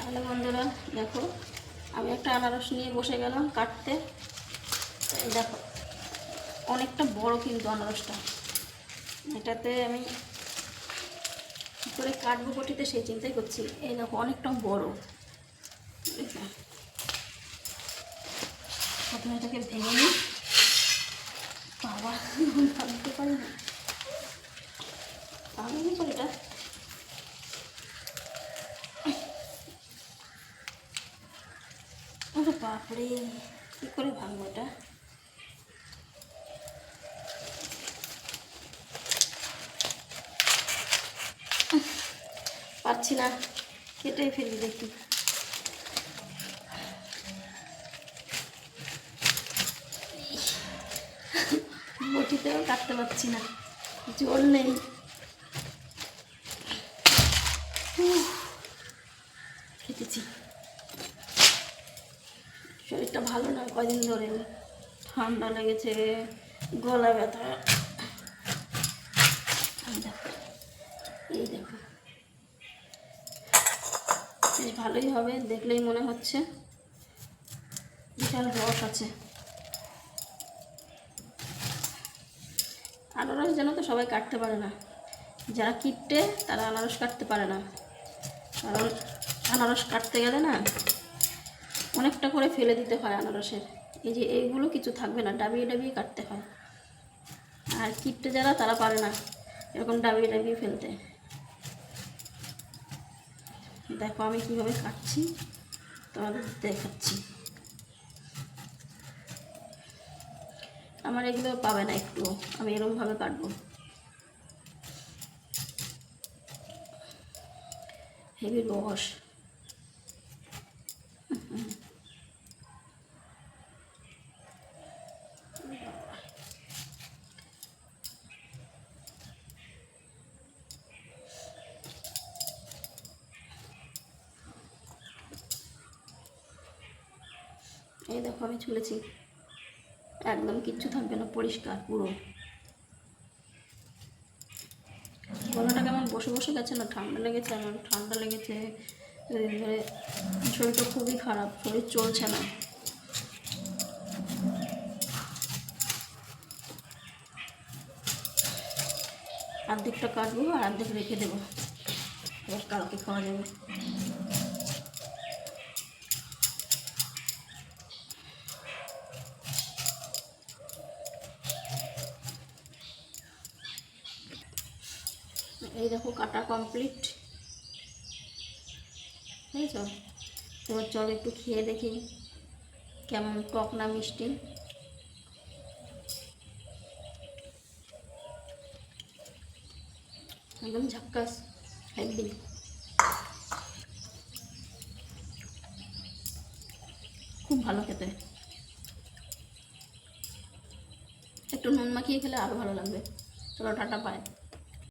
তাহলে বন্ধুরা দেখো, আমি একটা আনারস নিয়ে বসে গেলাম কাটতে। দেখো অনেকটা বড় কিন্তু আনারসটা, এটাতে আমি কী করে কাটবো বটিতে সেই চিন্তাই করছি। এই দেখো অনেকটা বড়। প্রথমে এটাকে ভেঙে নিই। বাবা ভাবতে পারি না, ভাঙিনি তো এটা। আরে বাপরে, কী করে ভাঙবো এটা? পারছি না, কেটেই ফেলি দেখি। বটিতেও কাটতে পারছি না, জোর নেই। কেটেছি। শরীরটা ভালো না কয়দিন ধরে, ঠান্ডা লেগেছে, গলা ব্যথা। দেখো, এই দেখো বেশ ভালোই হবে, দেখলেই মনে হচ্ছে বিশাল রস আছে। আনারস যেন তো সবাই কাটতে পারে না, যারা কিপটে তারা আনারস কাটতে পারে না। কারণ আনারস কাটতে গেলে না অনেকটা করে ফেলে দিতে হয় আনারসের। এই যে এইগুলো কিছু থাকবে না, ডাবিয়ে ডাবিয়ে কাটতে হয়। আর কিপটে যারা তারা পারে না এরকম ডাবিয়ে ডাবিয়ে ফেলতে। দেখো আমি কীভাবে কাটছি তোমাদের দেখাচ্ছি। আমার এগুলো পাবে না একটু, আমি এরকমভাবে কাটবো। হেভি রস। এই দেখো আমি ছুলেছি, একদম কিচ্ছু থাকবে না, পরিষ্কার পুরো। গলাটা কেমন বসে বসে গেছে না, ঠান্ডা লেগেছে, আমার ঠান্ডা লেগেছে দুদিন ধরে। শরীরটা খুবই খারাপ, শরীর চলছে না। অর্ধেকটা কাটবো আর অর্ধেক রেখে দেবো, এবার কালকে খাওয়া যাবে। এই দেখো কাটা কমপ্লিট, বুঝেছ? এবার চল একটু খেয়ে দেখি কেমন, টক না মিষ্টি। একদম ঝাক্কাস, হেভি। খুব ভালো খেতে, একটু নুন মাখিয়ে খেলে আরও ভালো লাগবে। চলো টাটা, বাই।